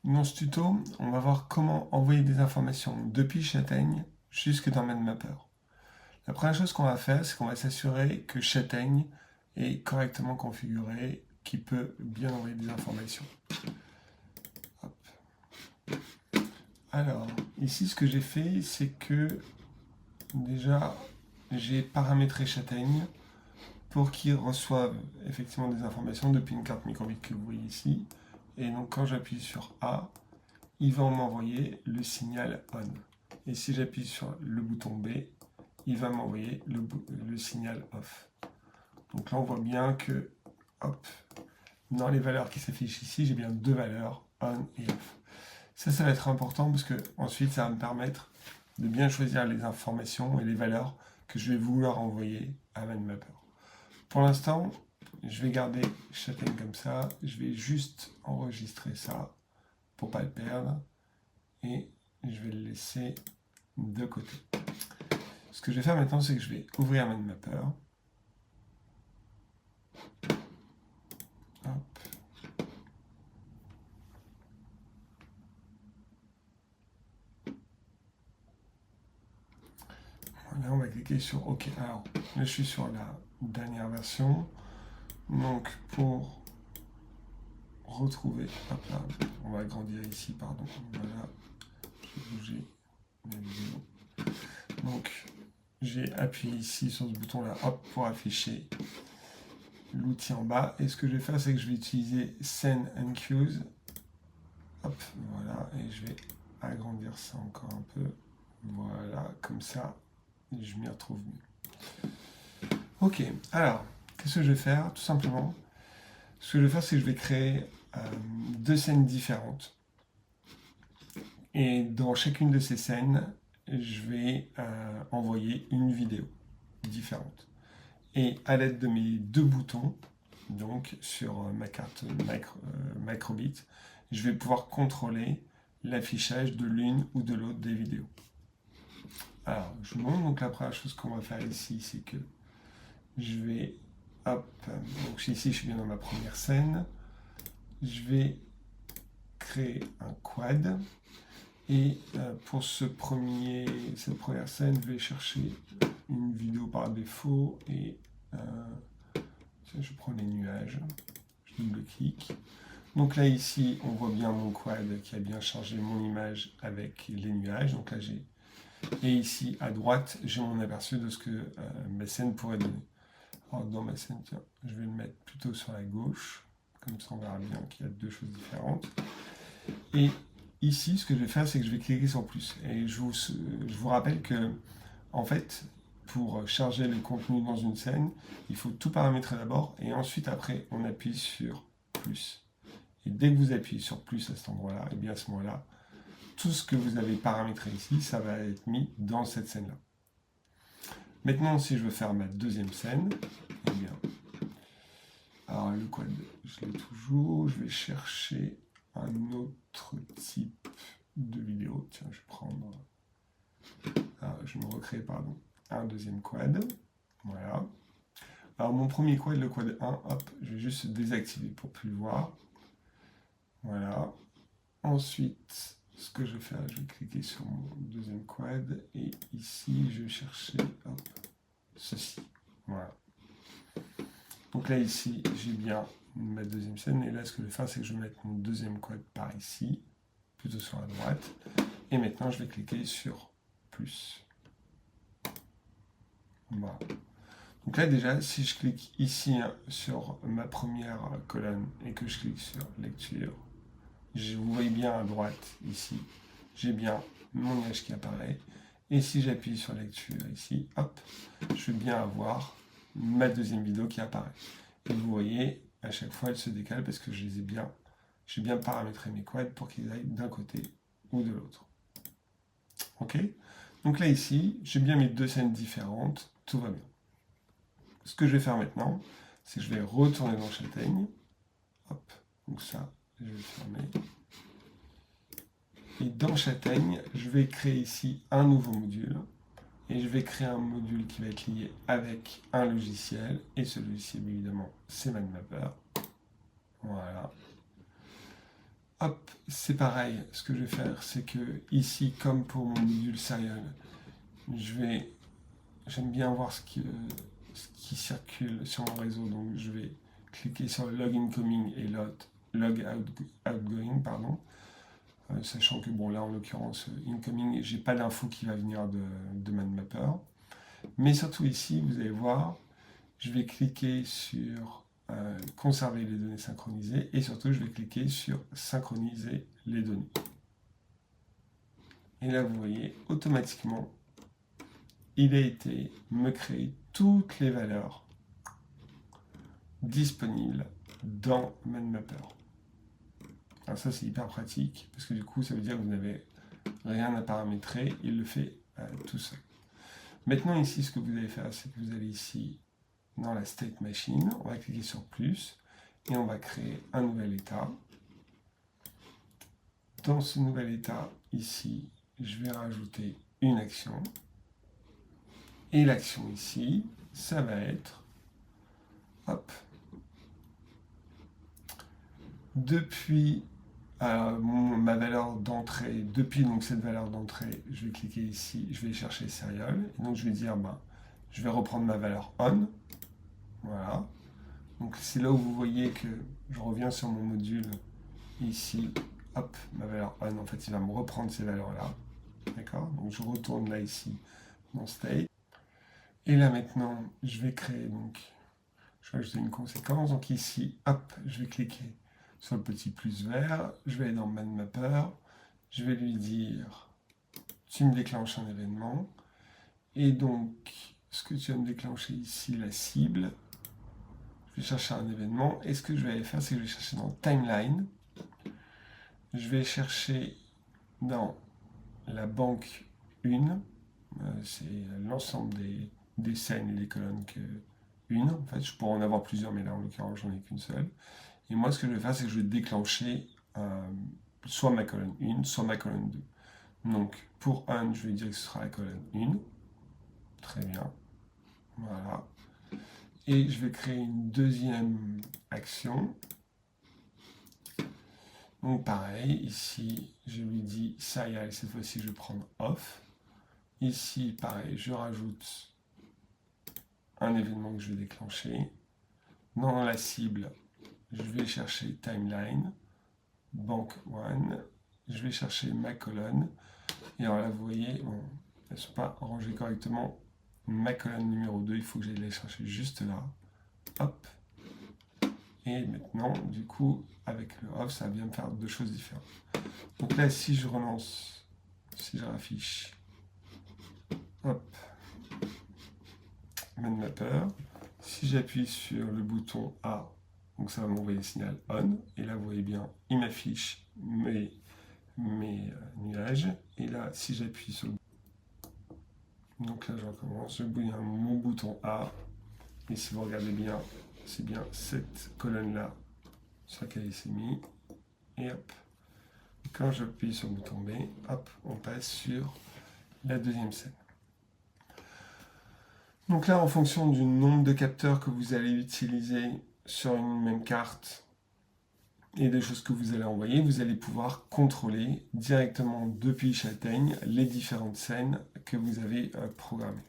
Dans ce tuto, on va voir comment envoyer des informations depuis Châtaigne jusque dans MindMapper. La première chose qu'on va faire, c'est qu'on va s'assurer que Châtaigne est correctement configuré, qu'il peut bien envoyer des informations. Hop. Alors, ici, ce que j'ai fait, c'est que déjà, j'ai paramétré Châtaigne pour qu'il reçoive effectivement des informations depuis une carte microbit que vous voyez ici. Et donc, quand j'appuie sur A, il va m'envoyer le signal ON. Et si j'appuie sur le bouton B, il va m'envoyer le signal OFF. Donc là, on voit bien que, hop, dans les valeurs qui s'affichent ici, j'ai bien deux valeurs, ON et OFF. Ça va être important parce que ensuite, ça va me permettre de bien choisir les informations et les valeurs que je vais vouloir envoyer à MindMapper. Pour l'instant, je vais garder Châtaigne comme ça. Je vais juste enregistrer ça pour ne pas le perdre. Et je vais le laisser de côté. Ce que je vais faire maintenant, c'est que je vais ouvrir MindMapper. Hop. Voilà, on va cliquer sur OK. Alors, là, je suis sur la dernière version. Donc, pour retrouver, hop là, on va agrandir ici, pardon. Voilà, je vais bouger la vidéo. Donc, j'ai appuyé ici sur ce bouton-là, hop, pour afficher l'outil en bas. Et ce que je vais faire, c'est que je vais utiliser Send and Queues. Hop, voilà, et je vais agrandir ça encore un peu. Voilà, comme ça, je m'y retrouve mieux. Ok, alors, qu'est-ce que je vais faire? Tout simplement, ce que je vais faire, c'est que je vais créer deux scènes différentes. Et dans chacune de ces scènes, je vais envoyer une vidéo différente. Et à l'aide de mes deux boutons, donc sur ma carte microbit, je vais pouvoir contrôler l'affichage de l'une ou de l'autre des vidéos. Alors, je vous montre, donc la première chose qu'on va faire ici, c'est que je vais, hop, donc ici je suis bien dans ma première scène, je vais créer un quad, et pour cette première scène, je vais chercher une vidéo par défaut, et je prends les nuages, je double-clique. Donc là, ici, on voit bien mon quad qui a bien chargé mon image avec les nuages. Donc là, j'ai... Et ici, à droite, j'ai mon aperçu de ce que ma scène pourrait donner. Alors, dans ma scène, tiens, je vais le mettre plutôt sur la gauche. Comme ça, on verra bien qu'il y a deux choses différentes. Et ici, ce que je vais faire, c'est que je vais cliquer sur plus. Et je vous rappelle que, en fait, pour charger le contenu dans une scène, il faut tout paramétrer d'abord. Et ensuite, après, on appuie sur plus. Et dès que vous appuyez sur plus à cet endroit-là, et bien à ce moment-là, tout ce que vous avez paramétré ici, ça va être mis dans cette scène-là. Maintenant, si je veux faire ma deuxième scène, eh bien, alors le quad, je l'ai toujours, je vais chercher un autre type de vidéo. Tiens, je vais prendre, je vais me recréer, pardon, un deuxième quad. Voilà. Alors mon premier quad, le quad 1, hop, je vais juste désactiver pour plus le voir. Voilà. Ensuite, ce que je vais faire, je vais cliquer sur mon deuxième quad et ici, je vais chercher hop, ceci. Voilà. Donc là, ici, j'ai bien ma deuxième scène. Et là, ce que je vais faire, c'est que je vais mettre mon deuxième quad par ici, plutôt sur la droite. Et maintenant, je vais cliquer sur plus. Voilà. Donc là, déjà, si je clique ici sur ma première colonne et que je clique sur lecture, vous voyez bien à droite, ici, j'ai bien mon image qui apparaît. Et si j'appuie sur lecture ici, hop, je vais bien avoir ma deuxième vidéo qui apparaît. Et vous voyez, à chaque fois, elle se décale parce que j'ai bien paramétré mes quads pour qu'ils aillent d'un côté ou de l'autre. Ok? Donc là, ici, j'ai bien mes deux scènes différentes, tout va bien. Ce que je vais faire maintenant, c'est que je vais retourner dans Châtaigne. Hop, donc ça, je vais le fermer. Et dans Châtaigne, je vais créer ici un nouveau module. Et je vais créer un module qui va être lié avec un logiciel. Et ce logiciel, évidemment, c'est MindMapper. Voilà. hop, c'est pareil. Ce que je vais faire, c'est que ici, comme pour mon module serial, j'aime bien voir ce qui circule sur mon réseau, donc je vais cliquer sur le log incoming et log outgoing, pardon. Sachant que, bon, là, en l'occurrence, incoming, j'ai pas d'info qui va venir de ManMapper. Mais surtout ici, vous allez voir, je vais cliquer sur conserver les données synchronisées et surtout, je vais cliquer sur synchroniser les données. Et là, vous voyez, automatiquement, il a été me créer toutes les valeurs disponibles dans ManMapper. Alors ça, c'est hyper pratique, parce que du coup, ça veut dire que vous n'avez rien à paramétrer, il le fait tout seul. Maintenant, ici, ce que vous allez faire, c'est que vous allez ici, dans la state machine, on va cliquer sur plus, et on va créer un nouvel état. Dans ce nouvel état, ici, je vais rajouter une action. Et l'action ici, ça va être, hop, depuis ma valeur d'entrée, depuis donc cette valeur d'entrée, je vais cliquer ici, je vais chercher serial, et donc je vais dire, je vais reprendre ma valeur on, voilà. Donc c'est là où vous voyez que je reviens sur mon module, ici, hop, ma valeur on, en fait il va me reprendre ces valeurs-là, d'accord? Donc je retourne là ici, mon state, et là maintenant, je vais créer donc, je vais ajouter une conséquence, donc ici, hop, je vais cliquer sur le petit plus vert, je vais aller dans ManMapper, je vais lui dire, tu me déclenches un événement, et donc, ce que tu vas me déclencher ici, la cible, je vais chercher un événement, et ce que je vais aller faire, c'est que je vais chercher dans Timeline, je vais chercher dans la banque 1, c'est l'ensemble des scènes et des colonnes que une, en fait, je pourrais en avoir plusieurs, mais là, en l'occurrence, j'en ai qu'une seule. Et moi, ce que je vais faire, c'est que je vais déclencher soit ma colonne 1, soit ma colonne 2. Donc, pour 1, je vais dire que ce sera la colonne 1. Très bien. Voilà. Et je vais créer une deuxième action. Donc, pareil, ici, je lui dis serial, cette fois-ci, je vais prendre off. Ici, pareil, je rajoute un événement que je vais déclencher. Dans la cible, je vais chercher timeline, bank 1, je vais chercher ma colonne, et alors là vous voyez, bon, elles ne sont pas rangées correctement, ma colonne numéro 2, il faut que j'aille la chercher juste là, hop, et maintenant, du coup, avec le off, ça vient me faire deux choses différentes. Donc là, si je relance, si je raffiche, hop, ManMapper, si j'appuie sur le bouton A, donc ça va m'envoyer le signal on, et là vous voyez bien, il m'affiche mes nuages, et là si j'appuie sur le bouton, donc là je recommence, je bouille mon bouton A, et si vous regardez bien, c'est bien cette colonne-là sur laquelle il s'est mis, et hop, quand j'appuie sur le bouton B, hop, on passe sur la deuxième scène. Donc là, en fonction du nombre de capteurs que vous allez utiliser sur une même carte et des choses que vous allez envoyer, vous allez pouvoir contrôler directement depuis Châtaigne les différentes scènes que vous avez programmées.